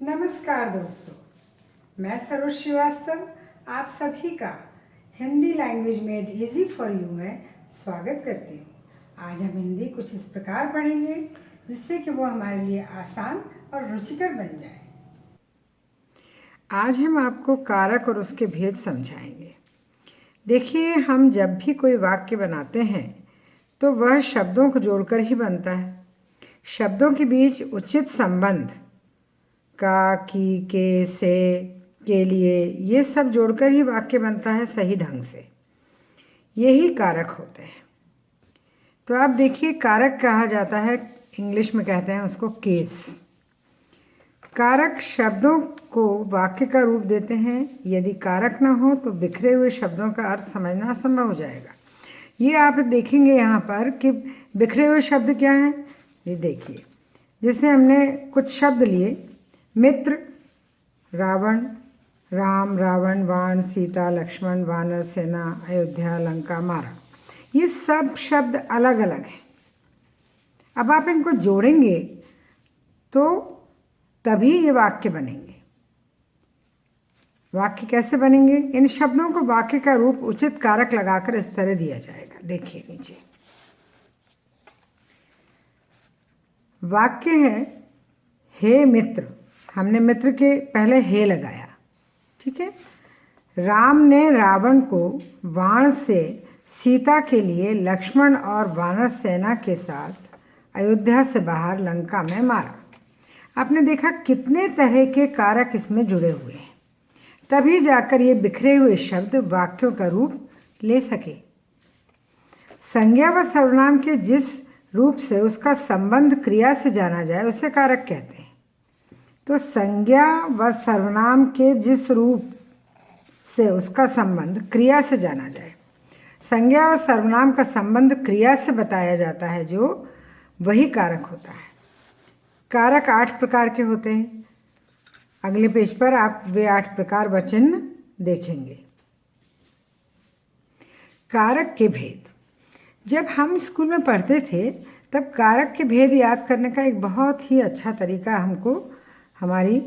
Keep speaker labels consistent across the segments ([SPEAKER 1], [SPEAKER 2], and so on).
[SPEAKER 1] नमस्कार दोस्तों, मैं सरोज श्रीवास्तव आप सभी का Hindi language made easy for you में स्वागत करती हूँ। आज हम हिंदी कुछ इस प्रकार पढ़ेंगे जिससे कि वो हमारे लिए आसान और रुचिकर बन जाए। आज हम आपको कारक और उसके भेद समझाएंगे। देखिए, हम जब भी कोई वाक्य बनाते हैं तो वह शब्दों को जोड़कर ही बनता है। शब्दों के बीच उचित संबंध का, की, के, से, के लिए, ये सब जोड़कर ही वाक्य बनता है सही ढंग से। यही कारक होते हैं। तो आप देखिए, कारक कहा जाता है, इंग्लिश में कहते हैं उसको केस। कारक शब्दों को वाक्य का रूप देते हैं। यदि कारक ना हो तो बिखरे हुए शब्दों का अर्थ समझना असंभव हो जाएगा। ये आप देखेंगे यहाँ पर कि बिखरे हुए शब्द क्या हैं। ये देखिए, जैसे हमने कुछ शब्द लिए, मित्र, रावण, राम, रावण, बाण, सीता, लक्ष्मण, वानर सेना, अयोध्या, लंका, मारा। ये सब शब्द अलग अलग हैं। अब आप इनको जोड़ेंगे तो तभी ये वाक्य बनेंगे। वाक्य कैसे बनेंगे? इन शब्दों को वाक्य का रूप उचित कारक लगाकर इस तरह दिया जाएगा। देखिए नीचे वाक्य है, हे मित्र। हमने मित्र के पहले हे लगाया, ठीक है। राम ने रावण को बाण से सीता के लिए लक्ष्मण और वानर सेना के साथ अयोध्या से बाहर लंका में मारा। आपने देखा कितने तरह के कारक इसमें जुड़े हुए हैं, तभी जाकर ये बिखरे हुए शब्द वाक्यों का रूप ले सके। संज्ञा व सर्वनाम के जिस रूप से उसका संबंध क्रिया से जाना जाए उसे कारक कहते हैं। तो संज्ञा व सर्वनाम के जिस रूप से उसका संबंध क्रिया से जाना जाए, संज्ञा और सर्वनाम का संबंध क्रिया से बताया जाता है, जो वही कारक होता है। कारक 8 प्रकार के होते हैं। अगले पेज पर आप वे 8 प्रकार व चिन्ह देखेंगे। कारक के भेद। जब हम स्कूल में पढ़ते थे तब कारक के भेद याद करने का एक बहुत ही अच्छा तरीका हमको हमारी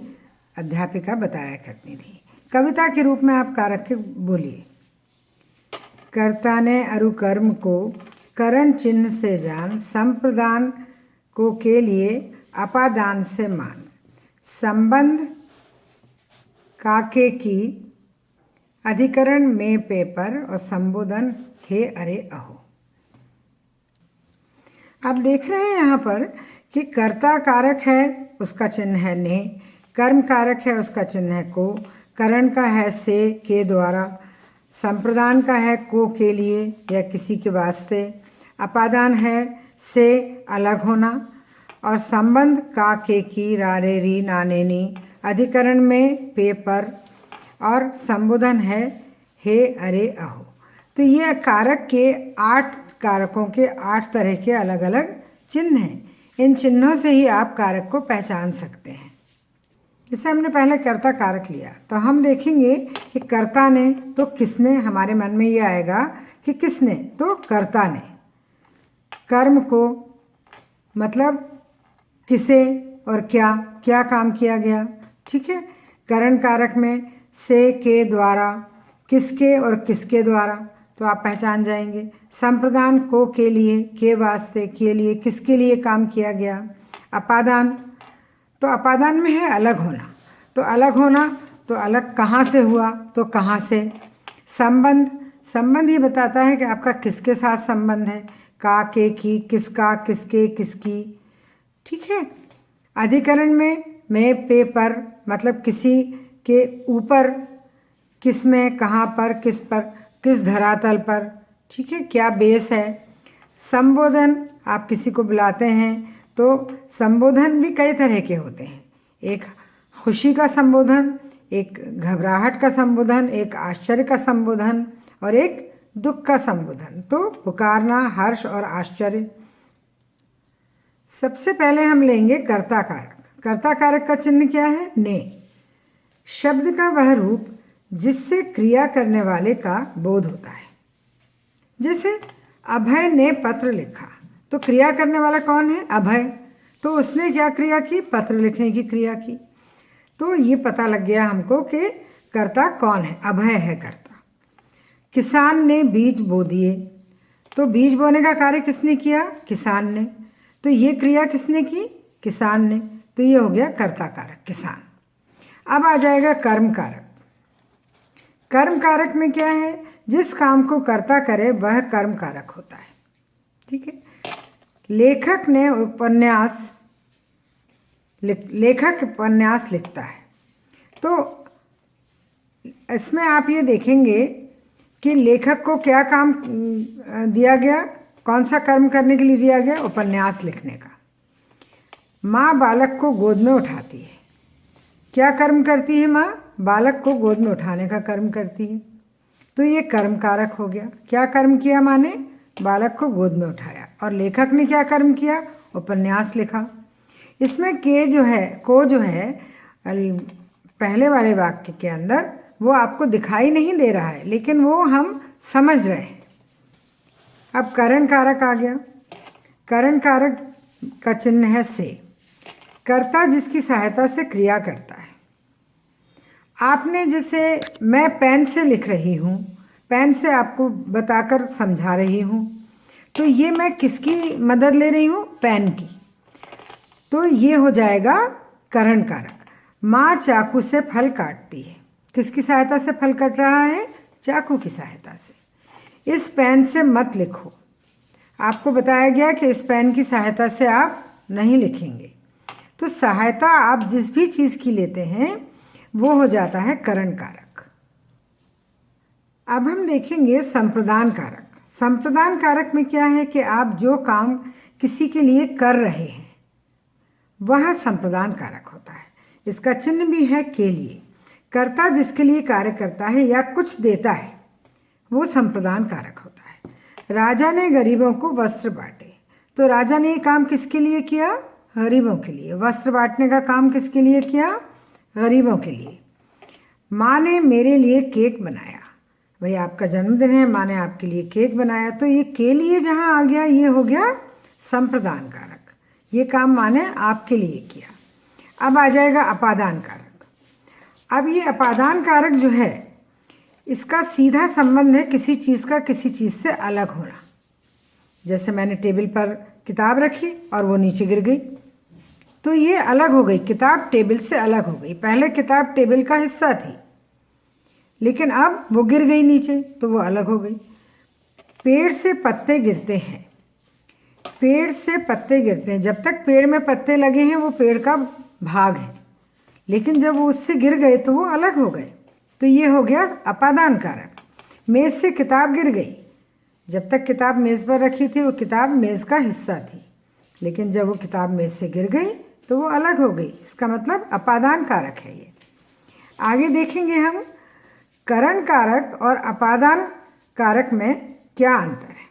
[SPEAKER 1] अध्यापिका बताया करती थी। कविता के रूप में आप कारक के बोलिए। कर्ता ने अरुकर्म को करण चिन्ह से जान, संप्रदान को के लिए अपादान से मान, संबंध काके की, अधिकरण में पेपर और संबोधन हे अरे अहो। आप देख रहे हैं यहाँ पर कि कर्ता कारक है, उसका चिन्ह है ने, कर्म कारक है, उसका चिन्ह है को, करण का है से के द्वारा, संप्रदान का है को के लिए या किसी के वास्ते, अपादान है से अलग होना, और संबंध का के की, रारे री, नाने नी, अधिकरण में पे पर, और संबोधन है हे अरे अहो। तो ये कारक के 8 कारकों के 8 तरह के अलग अलग चिन्ह हैं। इन चिन्हों से ही आप कारक को पहचान सकते हैं। जैसे हमने पहले कर्ता कारक लिया, तो हम देखेंगे कि कर्ता ने, तो किसने, हमारे मन में ये आएगा कि किसने, तो कर्ता ने। कर्म को मतलब किसे और क्या, क्या काम किया गया, ठीक है। करण कारक में से, के द्वारा, किसके और किसके द्वारा, तो आप पहचान जाएंगे। संप्रदान को के लिए, के वास्ते, के लिए, किसके लिए काम किया गया। अपादान, तो अपादान में है अलग होना, तो अलग होना, तो अलग कहाँ से हुआ, तो कहाँ से। संबंध, संबंध ये बताता है कि आपका किसके साथ संबंध है, का, के, की, किसका, किसके, किसकी, ठीक है। अधिकरण में पे पर, मतलब किसी के ऊपर, किस में, कहाँ पर, किस धरातल पर, ठीक है, क्या बेस है। संबोधन, आप किसी को बुलाते हैं तो संबोधन भी कई तरह के होते हैं। एक खुशी का संबोधन, एक घबराहट का संबोधन, एक आश्चर्य का संबोधन और एक दुख का संबोधन। तो पुकारना, हर्ष और आश्चर्य। सबसे पहले हम लेंगे कर्ता कारक। कर्ता कारक का चिन्ह क्या है, ने। शब्द का वह रूप जिससे क्रिया करने वाले का बोध होता है। जैसे अभय ने पत्र लिखा, तो क्रिया करने वाला कौन है, अभय। तो उसने क्या क्रिया की, पत्र लिखने की क्रिया की। तो ये पता लग गया हमको कि कर्ता कौन है, अभय है कर्ता। किसान ने बीज बो दिए, तो बीज बोने का कार्य किसने किया? किसान ने। तो ये क्रिया किसने की? किसान ने। तो ये हो गया कर्ता कारक किसान। अब आ जाएगा कर्म कारक। कर्म कारक में क्या है? जिस काम को कर्ता करे वह कर्म कारक होता है। ठीक है। लेखक उपन्यास लिखता है, तो इसमें आप ये देखेंगे कि लेखक को क्या काम दिया गया, कौन सा कर्म करने के लिए दिया गया? उपन्यास लिखने का। माँ बालक को गोद में उठाती है, क्या कर्म करती है माँ? बालक को गोद में उठाने का कर्म करती है। तो ये कर्म कारक हो गया। क्या कर्म किया माँ ने? बालक को गोद में उठाया। और लेखक ने क्या कर्म किया? उपन्यास लिखा। इसमें को जो है पहले वाले वाक्य के अंदर वो आपको दिखाई नहीं दे रहा है, लेकिन वो हम समझ रहे हैं। अब करण कारक आ गया। करण कारक का चिन्ह है से। कर्ता जिसकी सहायता से क्रिया करता है। आपने जैसे मैं पेन से लिख रही हूँ, पेन से आपको बताकर समझा रही हूँ, तो ये मैं किसकी मदद ले रही हूँ? पेन की। तो ये हो जाएगा करण कारक। माँ चाकू से फल काटती है, किसकी सहायता से फल कट रहा है? चाकू की सहायता से। इस पेन से मत लिखो, आपको बताया गया कि इस पेन की सहायता से आप नहीं लिखेंगे। तो सहायता आप जिस भी चीज़ की लेते हैं वो हो जाता है करण कारक। अब हम देखेंगे संप्रदान कारक। संप्रदान कारक में क्या है कि आप जो काम किसी के लिए कर रहे हैं वह संप्रदान कारक होता है। इसका चिन्ह भी है के लिए। कर्ता जिसके लिए कार्य करता है या कुछ देता है वो संप्रदान कारक होता है। राजा ने गरीबों को वस्त्र बांटे, तो राजा ने ये काम किसके लिए किया? गरीबों के लिए। वस्त्र बांटने का काम किसके लिए किया? गरीबों के लिए। माँ ने मेरे लिए केक बनाया, भाई आपका जन्मदिन है, माँ ने आपके लिए केक बनाया। तो ये के लिए जहाँ आ गया ये हो गया संप्रदान कारक। ये काम माँ ने आपके लिए किया। अब आ जाएगा अपादान कारक। अब ये अपादान कारक जो है इसका सीधा संबंध है किसी चीज़ का किसी चीज़ से अलग होना। जैसे मैंने टेबल पर किताब रखी और वो नीचे गिर गई, तो ये अलग हो गई, किताब टेबल से अलग हो गई। पहले किताब टेबल का हिस्सा थी, लेकिन अब वो गिर गई नीचे, तो वो अलग हो गई। पेड़ से पत्ते गिरते हैं, पेड़ से पत्ते गिरते हैं। जब तक पेड़ में पत्ते लगे हैं वो पेड़ का भाग है, लेकिन जब वो उससे गिर गए तो वो अलग हो गए। तो ये हो गया अपादान कारक। मेज़ से किताब गिर गई, जब तक किताब मेज़ पर रखी थी वो किताब मेज़ का हिस्सा थी, लेकिन जब वो किताब मेज़ से गिर गई तो वो अलग हो गई। इसका मतलब अपादान कारक है ये। आगे देखेंगे हम करण कारक और अपादान कारक में क्या अंतर है।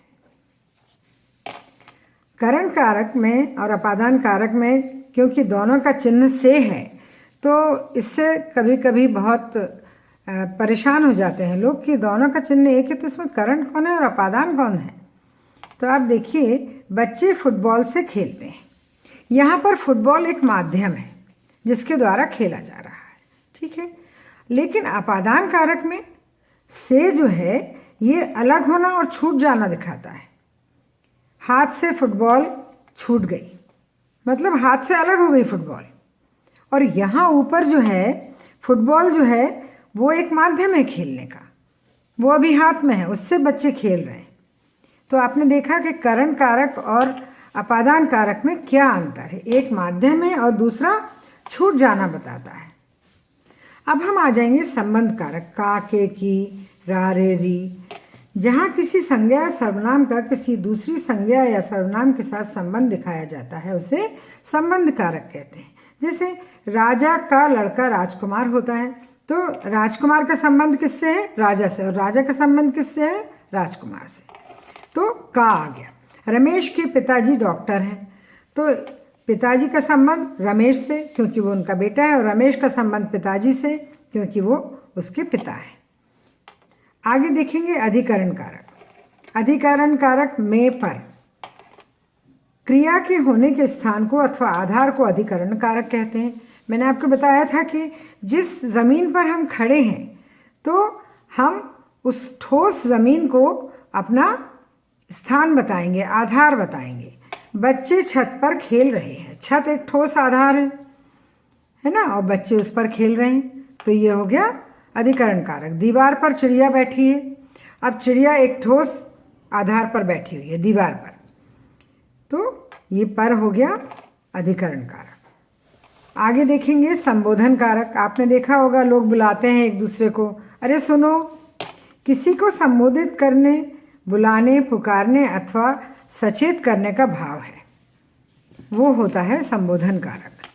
[SPEAKER 1] करण कारक में और अपादान कारक में क्योंकि दोनों का चिन्ह से है, तो इससे कभी कभी बहुत परेशान हो जाते हैं लोग कि दोनों का चिन्ह एक है तो इसमें करण कौन है और अपादान कौन है। तो आप देखिए, बच्चे फुटबॉल से खेलते हैं। यहाँ पर फुटबॉल एक माध्यम है जिसके द्वारा खेला जा रहा है, ठीक है। लेकिन अपादान कारक में से जो है ये अलग होना और छूट जाना दिखाता है। हाथ से फुटबॉल छूट गई, मतलब हाथ से अलग हो गई फुटबॉल। और यहाँ ऊपर जो है फुटबॉल जो है वो एक माध्यम है खेलने का, वो अभी हाथ में है, उससे बच्चे खेल रहे हैं। तो आपने देखा कि करण कारक और अपादान कारक में क्या अंतर है, एक माध्यम है और दूसरा छूट जाना बताता है। अब हम आ जाएंगे संबंध कारक, का, के, की, रा, रे, री। जहाँ किसी संज्ञा या सर्वनाम का किसी दूसरी संज्ञा या सर्वनाम के साथ संबंध दिखाया जाता है उसे संबंध कारक कहते हैं। जैसे राजा का लड़का राजकुमार होता है, तो राजकुमार का संबंध किससे है? राजा से। और राजा का संबंध किससे है? राजकुमार से। तो का आ गया। रमेश के पिताजी डॉक्टर हैं, तो पिताजी का संबंध रमेश से क्योंकि वो उनका बेटा है, और रमेश का संबंध पिताजी से क्योंकि वो उसके पिता है। आगे देखेंगे अधिकरण कारक। अधिकरण कारक में पर क्रिया के होने के स्थान को अथवा आधार को अधिकरण कारक कहते हैं। मैंने आपको बताया था कि जिस ज़मीन पर हम खड़े हैं तो हम उस ठोस ज़मीन को अपना स्थान बताएंगे, आधार बताएंगे। बच्चे छत पर खेल रहे हैं, छत एक ठोस आधार है ना, और बच्चे उस पर खेल रहे हैं, तो ये हो गया अधिकरण कारक। दीवार पर चिड़िया बैठी है, अब चिड़िया एक ठोस आधार पर बैठी हुई है, दीवार पर, तो ये पर हो गया अधिकरण कारक। आगे देखेंगे संबोधन कारक। आपने देखा होगा लोग बुलाते हैं एक दूसरे को, अरे सुनो। किसी को संबोधित करने, बुलाने, पुकारने अथवा सचेत करने का भाव है, वो होता है संबोधन कारक।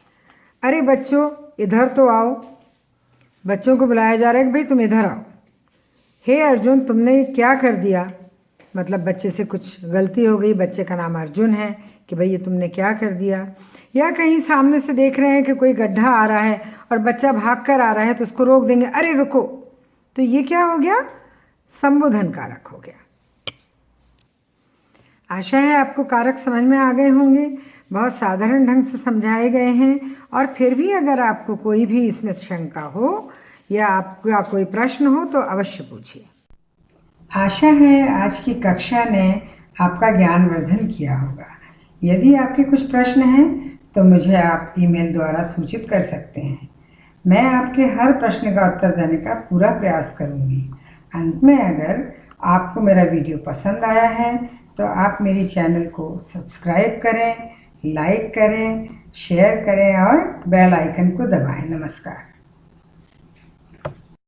[SPEAKER 1] अरे बच्चों इधर तो आओ, बच्चों को बुलाया जा रहा है कि भाई तुम इधर आओ। हे अर्जुन तुमने क्या कर दिया, मतलब बच्चे से कुछ गलती हो गई, बच्चे का नाम अर्जुन है, कि भाई ये तुमने क्या कर दिया। या कहीं सामने से देख रहे हैं कि कोई गड्ढा आ रहा है और बच्चा भाग कर आ रहा है, तो उसको रोक देंगे, अरे रुको। तो ये क्या हो गया, संबोधन कारक हो गया। आशा है आपको कारक समझ में आ गए होंगे, बहुत साधारण ढंग से समझाए गए हैं। और फिर भी अगर आपको कोई भी इसमें शंका हो या आपका कोई प्रश्न हो तो अवश्य पूछिए। आशा है आज की कक्षा ने आपका ज्ञानवर्धन किया होगा। यदि आपके कुछ प्रश्न हैं तो मुझे आप ईमेल द्वारा सूचित कर सकते हैं। मैं आपके हर प्रश्न का उत्तर देने का पूरा प्रयास करूंगी। अंत में अगर आपको मेरा वीडियो पसंद आया है तो आप मेरी चैनल को सब्सक्राइब करें, लाइक करें, शेयर करें और बेल आइकन को दबाएं। नमस्कार।